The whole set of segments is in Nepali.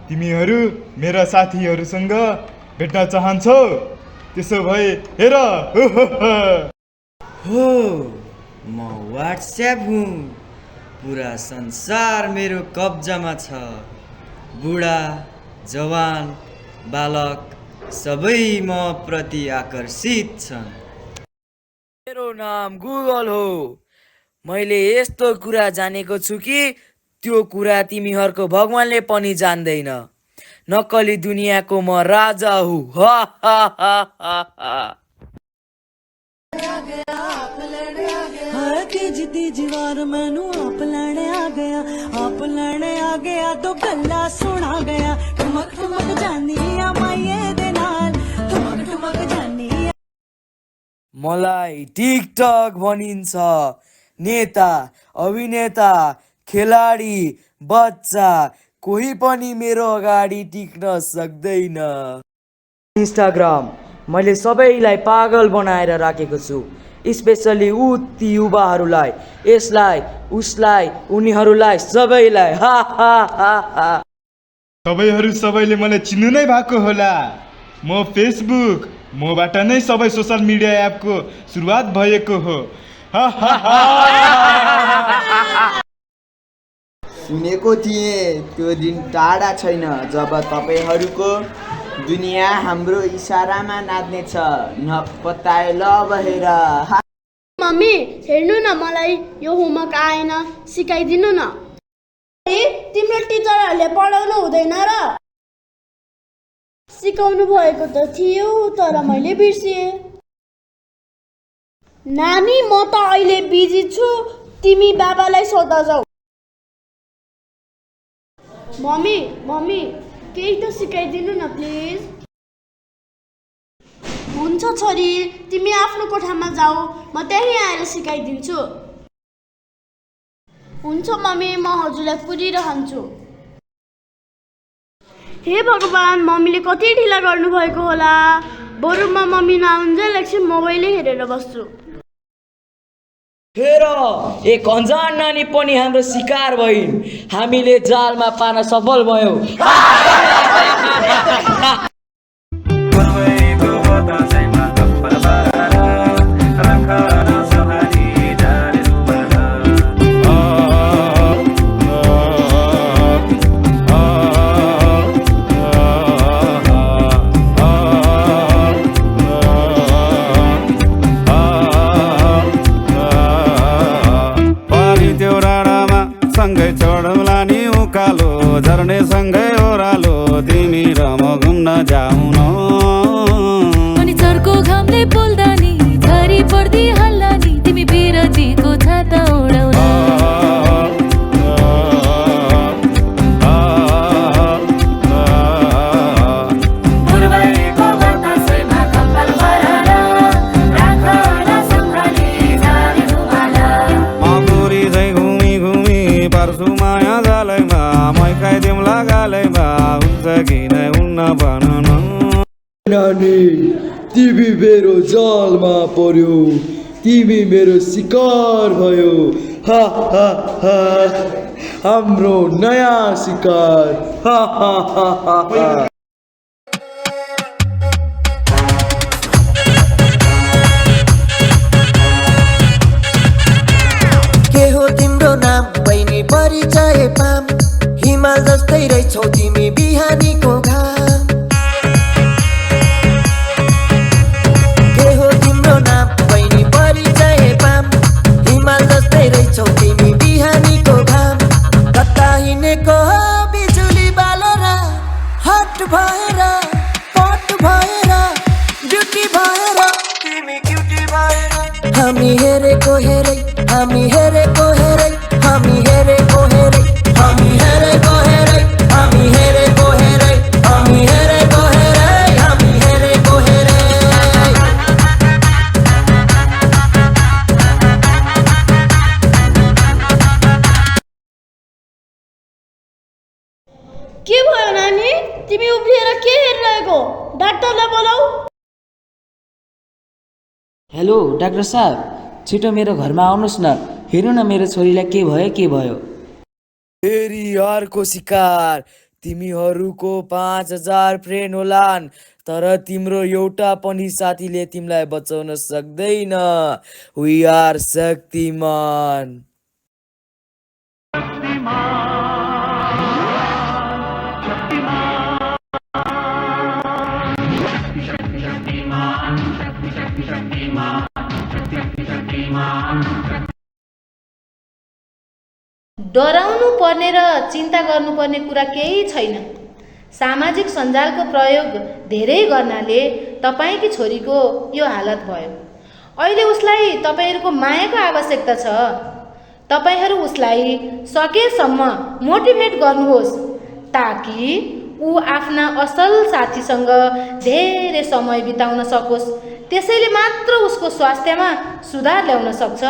तिमीहरू मेरा साथीहरूसँग भेट्न चाहन्छौ? त्यसो भए हेर, हो म व्हाट्सएप हुँ। पूरा संसार मेरो कब्जामा छ। बुढा, जवान, बालक सबै म प्रति आकर्षित छन्। मेरो नाम गुगल हो। मैले यस्तो कुरा जानेको छु कि त्यो कुरा तिमीहरूको भगवानले पनि जान्दैन। नक्कली दुनियाँको म राजा हुँ। हा हा हा हा हा। तेजी तेजी वार मैनू आप लैने आ गया तो गल्ला सुना गया। ठुमक ठुमक जानी आ माइये दे नाल, ठुमक ठुमक जानी। मलाई टिकटक भनिन्छ। नेता, अभिनेता, खेलाडी, बच्चा कोही पनि मेरो अगाडि टिक्न सक्दैन। इन्स्टाग्राम मैले सबैलाई पागल बनाएर राखेको छु, स्पेसली ती युवाहरूलाई, यसलाई उसलाई उनीहरूलाई सबैलाई। हा हा हा हा। तपाईँहरू सबैले मलाई चिन्नु नै भएको होला। म फेसबुक, मबाट नै सबै सोसल मिडिया एपको सुरुवात भएको हो। हा हा हा। सुनेको थिएँ त्यो दिन टाढा छैन जब तपाईँहरूको दुनियाँ हाम्रो इसारामा नाच्नेछ। नपत्ताए ल भएर। मम्मी हेर्नु न, मलाई यो होमवर्क आएन, सिकाइदिनु न। तिम्रो टिचरहरूले पढाउनु हुँदैन र? सिकाउनु भएको त थियो तर मैले बिर्सिएँ। नानी म त अहिले बिजी छु, तिमी बाबालाई सोध्दा जाऊ। मम्मी मम्मी केही त सिकाइदिनु न प्लिज। हुन्छ छोरी, तिमी आफ्नो कोठामा जाऊ, म त्यहीँ आएर सिकाइदिन्छु। हुन्छ मम्मी, म हजुरलाई कुरिरहन्छु। हे भगवान्, मम्मीले कति ढिला गर्नुभएको होला। बरु म मम्मी नआउन्जेल एकछिन मोबाइलै हेरेर बस्छु। हेर, एक अन्जान नानी पनि हाम्रो शिकार भइन्। हामीले जालमा पार्न सफल भयौँ। सँगै चढौला नि उकालो, झर्ने सँगै ओह्रालो, तिमी र म घुम्न जाउँ न। अनि चर्को घामले पोल्दा नि, झरी पर्दी हल्ला नि, तिमी बिरतीको छाता ओढाउला। नानी, तिमी मेरो जालमा पर्यो, तिमी मेरो शिकार भयो। हा हा हा। हाम्रो नयाँ शिकार। हा हा हा हा। के हो तिम्रो नाम बहिनी, परिचय पाम। हिमाल जस्तै रहेछौ तिमी, बिहानीको घाम। के हो तिम्रो नाम बहिनी, परिचय पाम। हिमाल जस्तै रहेछौ तिमी, बिहानीको घाम। कता हिँडेको हो बिजुली बालेर, हट भएर, पट भएर, ड्युटी भएर, तिमी क्युटी भएर। हामी हेरेको हेरै, हामी हेरेको हेरै, हामी हेरेको हेरै, हामी हेरेको हेरै, हामी हेरेको हेरै, हामी हेरेको हेरै, हामी हेरेको हेरै। के भयो नानी, तिमी उभिएर के हेरिरहेको? डाक्टरलाई बोलाऊ। हेलो डाक्टर साहब, छिटो मेरो घरमा आउनुहोस् न। हेर्नु न मेरो छोरीलाई के भयो के भयो। फेरि अर्को शिकार, तिमीहरूको 5000 फ्रेन्ड होलान्, तर तिम्रो एउटा पनि साथीले तिमीलाई बचाउन सक्दैन। We are Shaktimaan. डराउनु पर्ने र चिन्ता गर्नुपर्ने कुरा केही छैन। सामाजिक सञ्जालको प्रयोग धेरै गर्नाले तपाईँकी छोरीको यो हालत भयो। अहिले उसलाई तपाईँहरूको मायाको आवश्यकता छ। तपाईँहरू उसलाई सकेसम्म मोटिभेट गर्नुहोस् ताकि ऊ आफ्ना असल साथीसँग धेरै समय बिताउन सकोस्। त्यसैले मात्र उसको स्वास्थ्यमा सुधार ल्याउन सक्छ।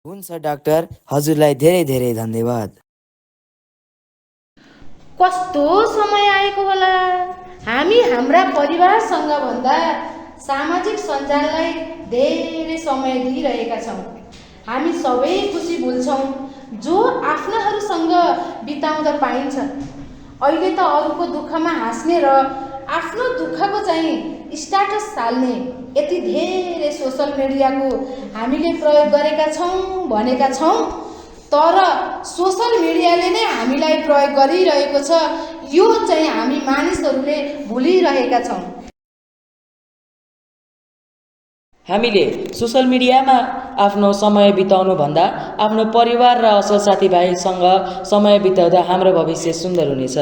हुन्छ डाक्टर, हजुरलाई धेरै धेरै धन्यवाद। कस्तो समय आएको होला। हामी हाम्रा परिवारसँग भन्दा सामाजिक सञ्जाललाई धेरै समय दिइरहेका छौँ। हामी सबै खुसी भुल्छौँ जो आफ्नाहरूसँग बिताउँदा पाइन्छ। अहिले त अरूको दुःखमा हाँस्ने र आफ्नो दुःखको चाहिँ स्ट्याटस हाल्ने यति धेरै सोसल मिडियाको हामीले प्रयोग गरेका छौँ भनेका छौँ, तर सोसल मिडियाले नै हामीलाई प्रयोग गरिरहेको छ। यो चाहिँ हामी मानिसहरूले भुलिरहेका छौँ। हामीले सोसल मिडियामा आफ्नो समय बिताउनु भन्दा आफ्नो परिवार र असल साथीभाइसँग समय बिताउँदा हाम्रो भविष्य सुन्दर हुनेछ।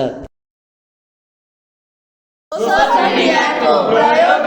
सोशल मिडियाको प्रयोग